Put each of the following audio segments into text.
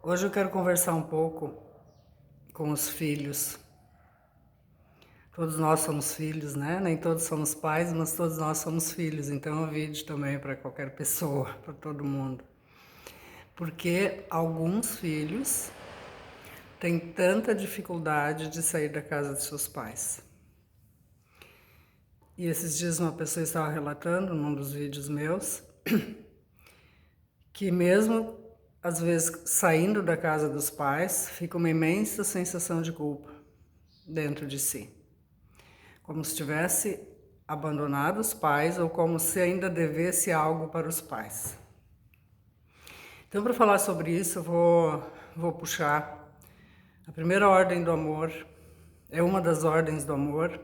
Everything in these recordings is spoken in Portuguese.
Hoje eu quero conversar um pouco com os filhos. Todos nós somos filhos, né? Nem todos somos pais, mas todos nós somos filhos. Então é um vídeo também para qualquer pessoa, para todo mundo. Porque alguns filhos têm tanta dificuldade de sair da casa de seus pais. E esses dias uma pessoa estava relatando num dos vídeos meus que mesmo às vezes saindo da casa dos pais, fica uma imensa sensação de culpa dentro de si. Como se tivesse abandonado os pais ou como se ainda devesse algo para os pais. Então, para falar sobre isso, eu vou puxar a primeira ordem do amor, é uma das ordens do amor,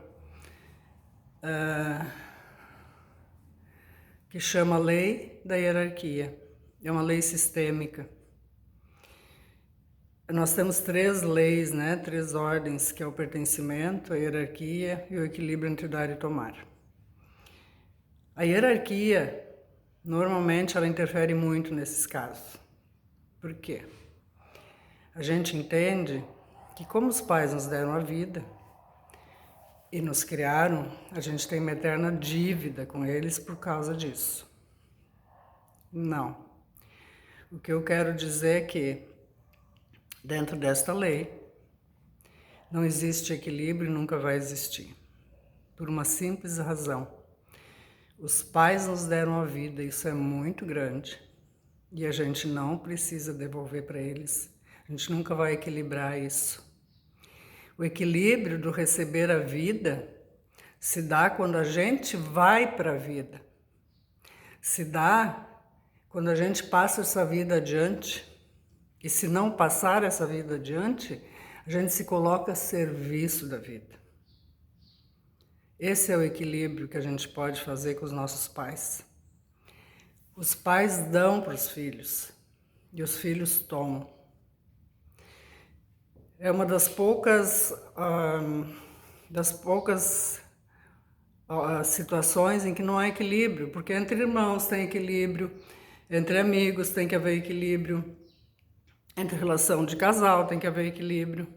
que chama Lei da Hierarquia. É uma lei sistêmica. Nós temos três leis, né? Três ordens, que é o pertencimento, a hierarquia e o equilíbrio entre dar e tomar. A hierarquia, normalmente, ela interfere muito nesses casos. Por quê? A gente entende que como os pais nos deram a vida e nos criaram, a gente tem uma eterna dívida com eles por causa disso. Não. O que eu quero dizer é que, dentro desta lei, não existe equilíbrio e nunca vai existir. Por uma simples razão. Os pais nos deram a vida, isso é muito grande. E a gente não precisa devolver para eles. A gente nunca vai equilibrar isso. O equilíbrio do receber a vida se dá quando a gente vai para a vida. Se dá quando a gente passa essa vida adiante. E se não passar essa vida adiante, a gente se coloca a serviço da vida. Esse é o equilíbrio que a gente pode fazer com os nossos pais. Os pais dão para os filhos e os filhos tomam. É uma das poucas situações em que não há equilíbrio, porque entre irmãos tem equilíbrio, entre amigos tem que haver equilíbrio, entre relação de casal tem que haver equilíbrio,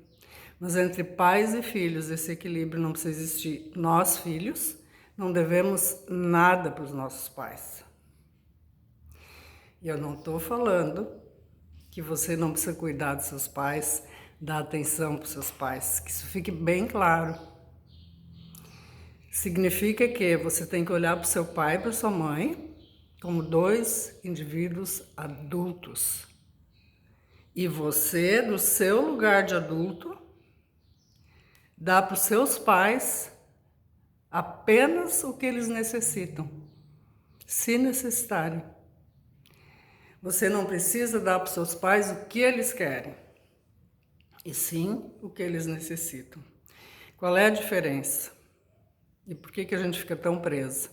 mas entre pais e filhos esse equilíbrio não precisa existir. Nós, filhos, não devemos nada para os nossos pais. E eu não estou falando que você não precisa cuidar dos seus pais, dar atenção para os seus pais, que isso fique bem claro. Significa que você tem que olhar para o seu pai e para a sua mãe como dois indivíduos adultos. E você, do seu lugar de adulto, dá para os seus pais apenas o que eles necessitam, se necessitarem. Você não precisa dar para os seus pais o que eles querem, e sim o que eles necessitam. Qual é a diferença? E por que a gente fica tão presa?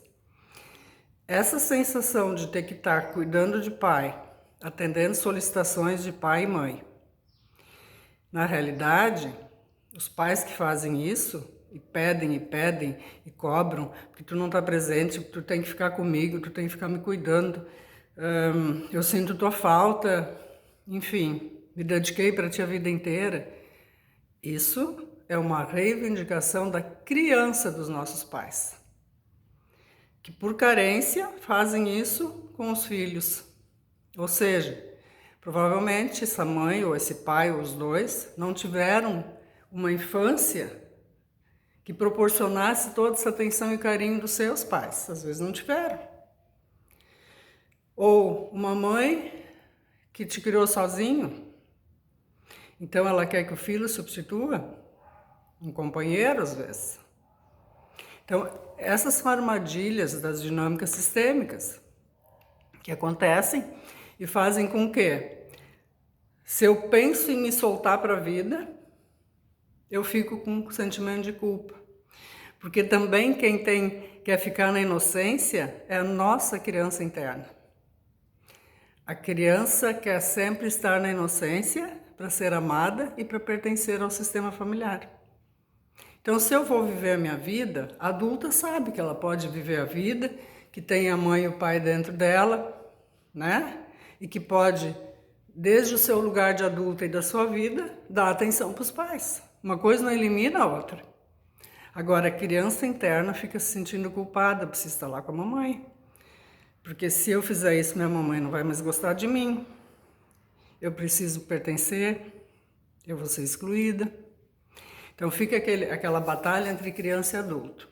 Essa sensação de ter que estar cuidando de pai, atendendo solicitações de pai e mãe. Na realidade, os pais que fazem isso, e pedem e cobram, porque tu não está presente, tu tem que ficar comigo, tu tem que ficar me cuidando, eu sinto tua falta, enfim, me dediquei para ti a vida inteira. Isso é uma reivindicação da criança dos nossos pais, que por carência fazem isso com os filhos. Ou seja, provavelmente essa mãe ou esse pai ou os dois não tiveram uma infância que proporcionasse toda essa atenção e carinho dos seus pais. Às vezes não tiveram. Ou uma mãe que te criou sozinho, então ela quer que o filho substitua um companheiro, às vezes. Então, essas são armadilhas das dinâmicas sistêmicas que acontecem e fazem com que, se eu penso em me soltar para a vida, eu fico com um sentimento de culpa. Porque também quem quer ficar na inocência é a nossa criança interna. A criança quer sempre estar na inocência para ser amada e para pertencer ao sistema familiar. Então, se eu vou viver a minha vida, a adulta sabe que ela pode viver a vida, que tem a mãe e o pai dentro dela, né? E que pode desde o seu lugar de adulta e da sua vida, dá atenção para os pais. Uma coisa não elimina a outra. Agora, a criança interna fica se sentindo culpada por se estar lá com a mamãe. Porque se eu fizer isso, minha mamãe não vai mais gostar de mim. Eu preciso pertencer, eu vou ser excluída. Então fica aquela batalha entre criança e adulto.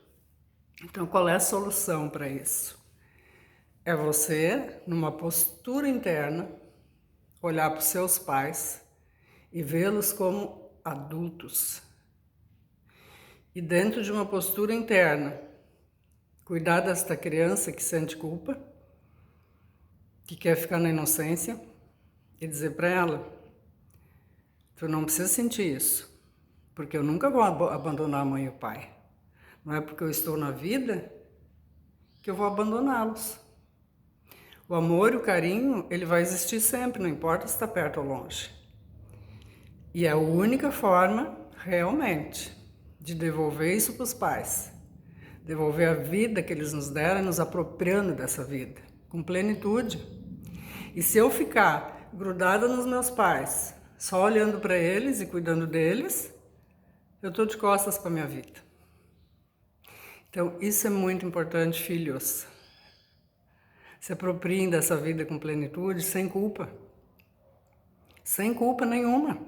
Então qual é a solução para isso? É você, numa postura interna, olhar para os seus pais e vê-los como adultos. E dentro de uma postura interna, cuidar desta criança que sente culpa, que quer ficar na inocência, e dizer para ela, tu não precisa sentir isso, porque eu nunca vou abandonar a mãe e o pai. Não é porque eu estou na vida que eu vou abandoná-los. O amor e o carinho, ele vai existir sempre, não importa se está perto ou longe. E é a única forma, realmente, de devolver isso para os pais. Devolver a vida que eles nos deram, nos apropriando dessa vida, com plenitude. E se eu ficar grudada nos meus pais, só olhando para eles e cuidando deles, eu estou de costas para a minha vida. Então, isso é muito importante, filhos. Se apropriem dessa vida com plenitude, sem culpa. Sem culpa nenhuma.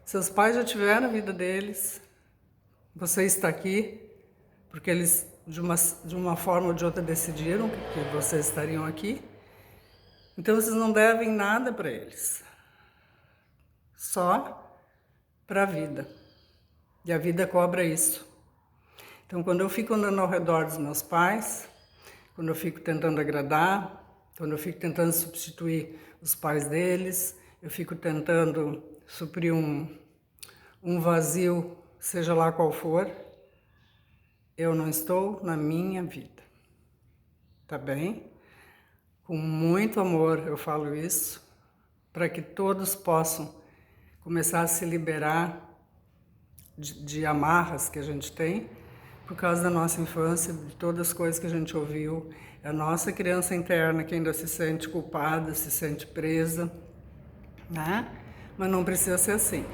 Seus pais já tiveram a vida deles. Você está aqui porque eles, de uma forma ou de outra, decidiram que vocês estariam aqui. Então, vocês não devem nada para eles. Só para a vida. E a vida cobra isso. Então, quando eu fico andando ao redor dos meus pais, quando eu fico tentando agradar, quando eu fico tentando substituir os pais deles, eu fico tentando suprir um vazio, seja lá qual for, eu não estou na minha vida. Tá bem? Com muito amor eu falo isso, para que todos possam começar a se liberar de amarras que a gente tem, por causa da nossa infância, de todas as coisas que a gente ouviu. É a nossa criança interna que ainda se sente culpada, se sente presa, né? Mas não precisa ser assim.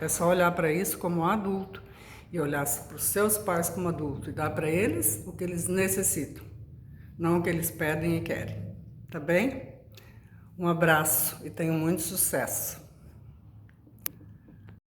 É só olhar para isso como um adulto e olhar para os seus pais como adulto e dar para eles o que eles necessitam, não o que eles pedem e querem. Tá bem? Um abraço e tenham muito sucesso.